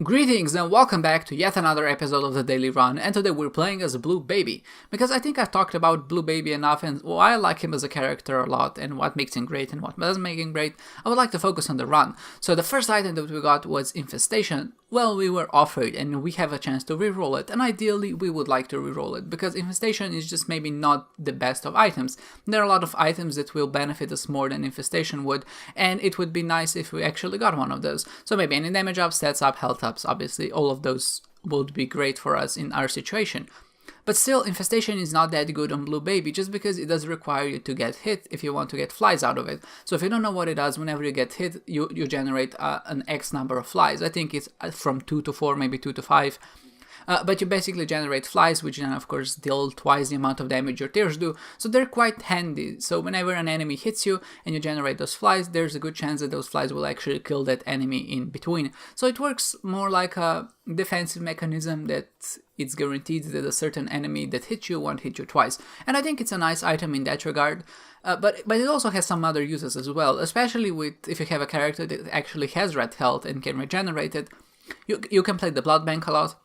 Greetings and welcome back to yet another episode of the Daily Run, and today we're playing as Blue Baby, because I think I've talked about Blue Baby enough and why I like him as a character a lot and what makes him great and what doesn't make him great. I would like to focus on the run. So the first item that we got was Infestation. Well, we were offered and we have a chance to reroll it, and ideally we would like to reroll it, because Infestation is just maybe not the best of items. There are a lot of items that will benefit us more than Infestation would, and it would be nice if we actually got one of those. So maybe any damage up, stats up, health ups, obviously all of those would be great for us in our situation. But still, Infestation is not that good on Blue Baby, just because it does require you to get hit if you want to get flies out of it. So if you don't know what it does, whenever you get hit, you generate an X number of flies. I think it's from 2 to 4, maybe 2 to 5. But you basically generate flies, which then of course deal twice the amount of damage your tears do, so they're quite handy. So whenever an enemy hits you and you generate those flies, there's a good chance that those flies will actually kill that enemy in between. So it works more like a defensive mechanism, that it's guaranteed that a certain enemy that hits you won't hit you twice. And I think it's a nice item in that regard. But it also has some other uses as well, especially if you have a character that actually has red health and can regenerate it. You can play the Blood Bank a lot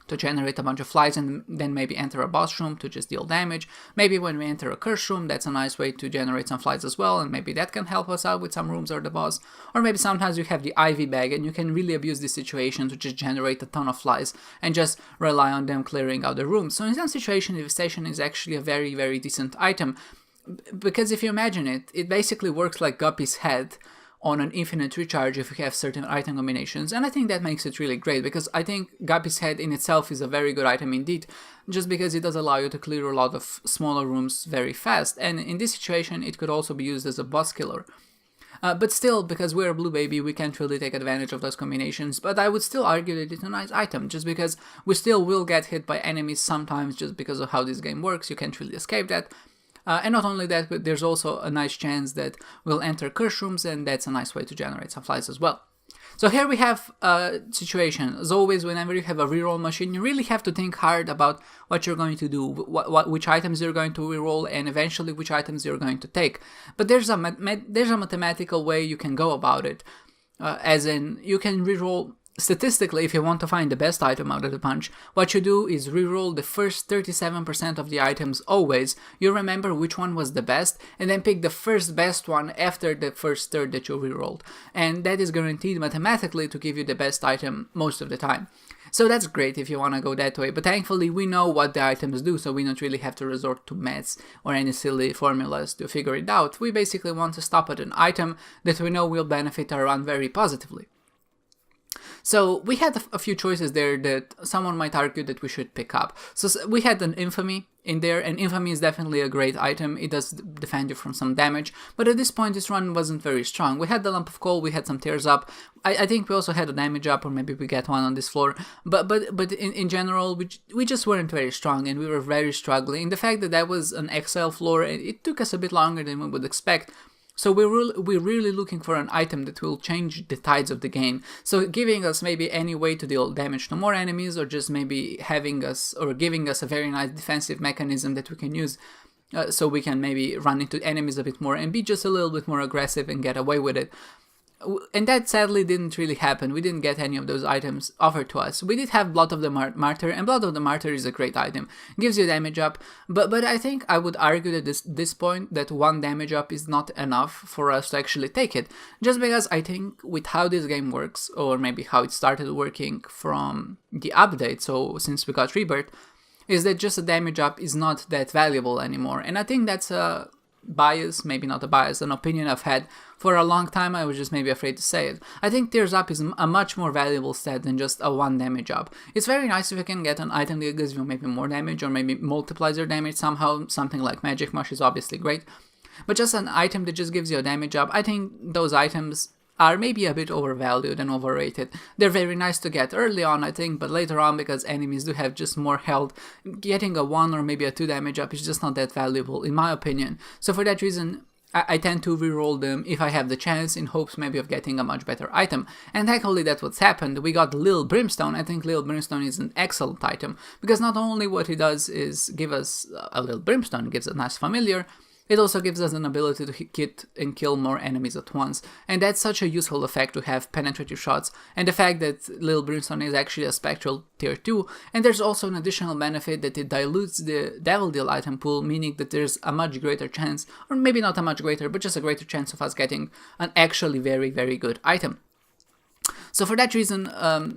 to generate a bunch of flies and then maybe enter a boss room to just deal damage. Maybe when we enter a curse room, that's a nice way to generate some flies as well, and maybe that can help us out with some rooms or the boss. Or maybe sometimes you have the Ivy bag and you can really abuse this situation to just generate a ton of flies and just rely on them clearing out the room. So in some situations, Infestation is actually a very, very decent item, because if you imagine it, it basically works like Guppy's head on an infinite recharge if you have certain item combinations, and I think that makes it really great, because I think Guppy's head in itself is a very good item indeed, just because it does allow you to clear a lot of smaller rooms very fast, and in this situation it could also be used as a boss killer. But still, because we're a Blue Baby, we can't really take advantage of those combinations, but I would still argue that it's a nice item, just because we still will get hit by enemies sometimes, just because of how this game works. You can't really escape that. And not only that, but there's also a nice chance that we'll enter curse rooms, and that's a nice way to generate some flies as well. So here we have a situation. As always, whenever you have a reroll machine, you really have to think hard about what you're going to do, which items you're going to reroll, and eventually which items you're going to take. But there's a mathematical way you can go about it, as in you can reroll. Statistically, if you want to find the best item out of the bunch, what you do is reroll the first 37% of the items always. You remember which one was the best, and then pick the first best one after the first third that you rerolled. And that is guaranteed mathematically to give you the best item most of the time. So that's great if you want to go that way, but thankfully we know what the items do, so we don't really have to resort to maths or any silly formulas to figure it out. We basically want to stop at an item that we know will benefit our run very positively. So we had a few choices there that someone might argue that we should pick up. So we had an Infamy in there, and Infamy is definitely a great item. It does defend you from some damage, but at this point this run wasn't very strong. We had the Lump of Coal, we had some tears up. I think we also had a damage up, or maybe we get one on this floor. But in general, we just weren't very strong, and we were very struggling. The fact that that was an Exile floor, it took us a bit longer than we would expect. So we're really looking for an item that will change the tides of the game. So giving us maybe any way to deal damage to more enemies, or just maybe having us, or giving us a very nice defensive mechanism that we can use, so we can maybe run into enemies a bit more and be just a little bit more aggressive and get away with it. And that sadly didn't really happen. We didn't get any of those items offered to us. We did have Blood of the Martyr, and Blood of the Martyr is a great item. It gives you damage up, but I think I would argue that this point that one damage up is not enough for us to actually take it. Just because I think with how this game works, or maybe how it started working from the update, so since we got Rebirth, is that just a damage up is not that valuable anymore. And I think that's a bias, maybe not a bias, an opinion I've had for a long time. I was just maybe afraid to say it. I think Tears Up is a much more valuable stat than just a one damage up. It's very nice if you can get an item that gives you maybe more damage, or maybe multiplies your damage somehow. Something like Magic Mush is obviously great, but just an item that just gives you a damage up, I think those items are maybe a bit overvalued and overrated. They're very nice to get early on, I think, but later on, because enemies do have just more health, getting a 1 or maybe a 2 damage up is just not that valuable, in my opinion. So for that reason, I tend to reroll them if I have the chance, in hopes maybe of getting a much better item. And thankfully that's what's happened. We got Lil Brimstone. I think Lil Brimstone is an excellent item, because not only what he does is give us a Lil Brimstone, gives a nice familiar, it also gives us an ability to hit and kill more enemies at once, and that's such a useful effect to have penetrative shots, and the fact that Little Brimstone is actually a Spectral tier 2, and there's also an additional benefit that it dilutes the Devil Deal item pool, meaning that there's a much greater chance, or maybe not a much greater, but just a greater chance of us getting an actually very, very good item. So for that reason,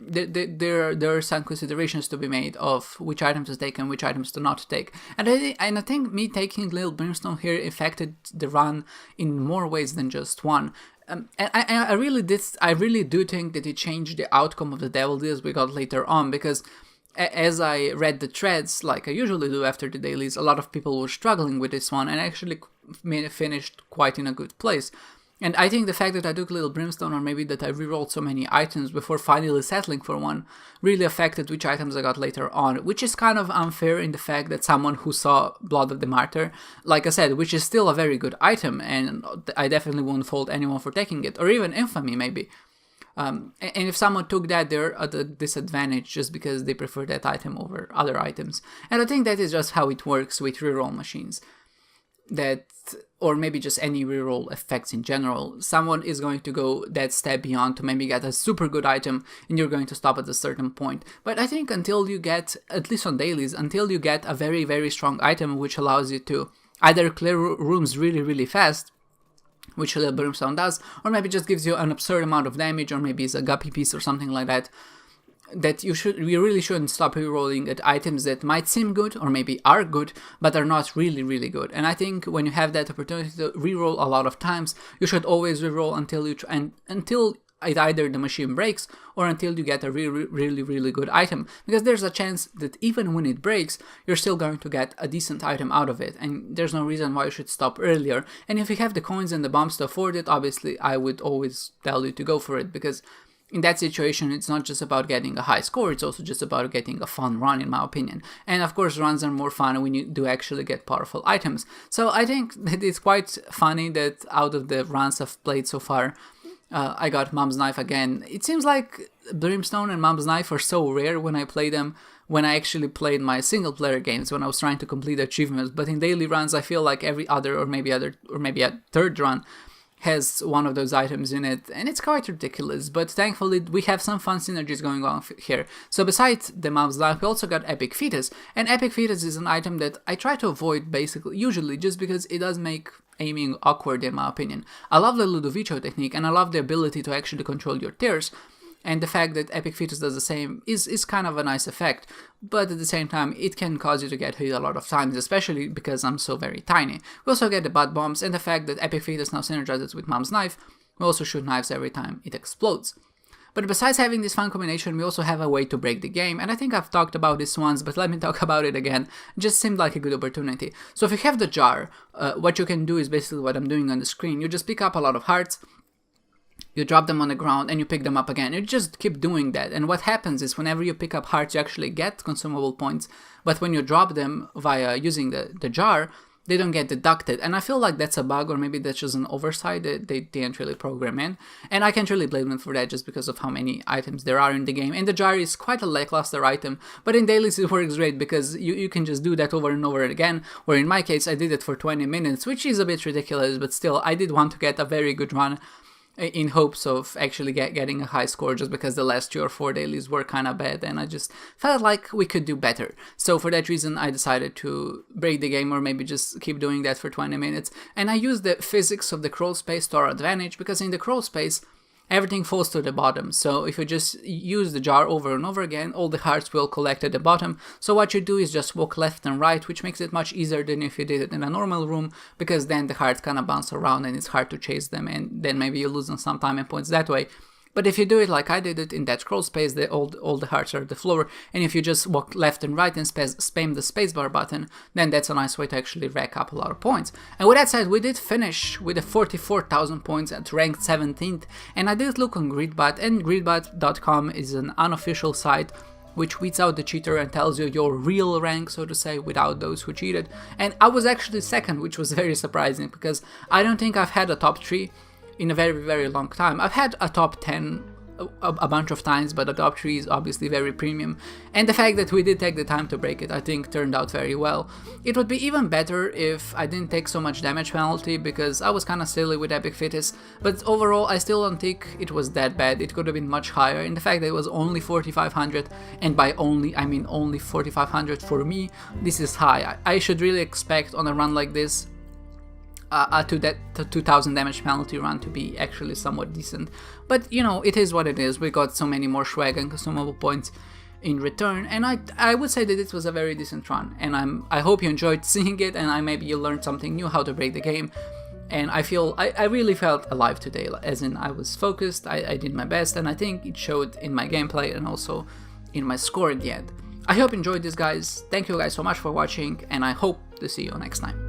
there are some considerations to be made of which items to take and which items to not take. And I think me taking Little Brimstone here affected the run in more ways than just one. And I really do think that it changed the outcome of the Devil Deals we got later on, because as I read the threads, like I usually do after the dailies, a lot of people were struggling with this one and actually finished quite in a good place. And I think the fact that I took Little Brimstone, or maybe that I rerolled so many items before finally settling for one, really affected which items I got later on, which is kind of unfair in the fact that someone who saw Blood of the Martyr, like I said, which is still a very good item, and I definitely won't fault anyone for taking it, or even Infamy maybe. And if someone took that, they're at a disadvantage just because they prefer that item over other items. And I think that is just how it works with reroll machines. That, or maybe just any reroll effects in general, someone is going to go that step beyond to maybe get a super good item, and you're going to stop at a certain point. But I think until you get, at least on dailies, until you get a very, very strong item which allows you to either clear rooms really, really fast, which Little Brimstone does, or maybe just gives you an absurd amount of damage, or maybe it's a guppy piece or something like that, that you really shouldn't stop rerolling at items that might seem good or maybe are good but are not really, really good. And I think when you have that opportunity to reroll a lot of times, you should always reroll until either the machine breaks or until you get a really good item, because there's a chance that even when it breaks, you're still going to get a decent item out of it, and there's no reason why you should stop earlier. And if you have the coins and the bombs to afford it, obviously I would always tell you to go for it, because in that situation, it's not just about getting a high score, it's also just about getting a fun run, in my opinion. And of course, runs are more fun when you do actually get powerful items. So I think that it's quite funny that out of the runs I've played so far, I got Mom's Knife again. It seems like Brimstone and Mom's Knife are so rare when I play them, when I actually played my single player games, when I was trying to complete achievements. But in daily runs, I feel like every other, or maybe a third run, has one of those items in it, and it's quite ridiculous, but thankfully we have some fun synergies going on here. So besides the Mom's Knife, we also got Epic Fetus, and Epic Fetus is an item that I try to avoid usually just because it does make aiming awkward, in my opinion. I love the Ludovico technique, and I love the ability to actually control your tears, and the fact that Epic Fetus does the same is kind of a nice effect, but at the same time it can cause you to get hit a lot of times, especially because I'm so very tiny. We also get the butt bombs, and the fact that Epic Fetus now synergizes with Mom's Knife, we also shoot knives every time it explodes. But besides having this fun combination, we also have a way to break the game, and I think I've talked about this once, but let me talk about it again. It just seemed like a good opportunity. So if you have the jar, what you can do is basically what I'm doing on the screen. You just pick up a lot of hearts, you drop them on the ground, and you pick them up again. You just keep doing that, and what happens is whenever you pick up hearts, you actually get consumable points, but when you drop them via using the jar, they don't get deducted, and I feel like that's a bug, or maybe that's just an oversight that they didn't really program in, and I can't really blame them for that just because of how many items there are in the game, and the jar is quite a lackluster item, but in dailies it works great because you can just do that over and over again, where in my case I did it for 20 minutes, which is a bit ridiculous, but still I did want to get a very good run in hopes of actually getting a high score, just because the last 3 or 4 dailies were kind of bad and I just felt like we could do better. So for that reason I decided to break the game, or maybe just keep doing that for 20 minutes, and I used the physics of the crawl space to our advantage, because in the crawl space everything falls to the bottom. So if you just use the jar over and over again, all the hearts will collect at the bottom. So what you do is just walk left and right, which makes it much easier than if you did it in a normal room, because then the hearts kind of bounce around and it's hard to chase them, and then maybe you lose on some time and points that way. But if you do it like I did it in that scroll space, all the hearts are at the floor, and if you just walk left and right and spam the spacebar button, then that's a nice way to actually rack up a lot of points. And with that said, we did finish with the 44,000 points at ranked 17th, and I did look on Gridbot, and gridbot.com is an unofficial site which weeds out the cheater and tells you your real rank, so to say, without those who cheated. And I was actually second, which was very surprising, because I don't think I've had a top 3 in a very, very long time. I've had a top 10 a bunch of times, but the top 3 is obviously very premium. And the fact that we did take the time to break it, I think turned out very well. It would be even better if I didn't take so much damage penalty, because I was kind of silly with Epic Fittest, but overall I still don't think it was that bad. It could have been much higher, and the fact that it was only 4,500, and by only I mean only 4,500 for me, this is high. I should really expect on a run like this to that 2000 damage penalty run to be actually somewhat decent. But you know, it is what it is. We got so many more swag and consumable points in return, and I would say that it was a very decent run, and I hope you enjoyed seeing it, and maybe you learned something new, how to break the game. And I really felt alive today, as in I was focused, I did my best, and I think it showed in my gameplay and also in my score in the end. I hope you enjoyed this, guys. Thank you guys so much for watching, and I hope to see you next time.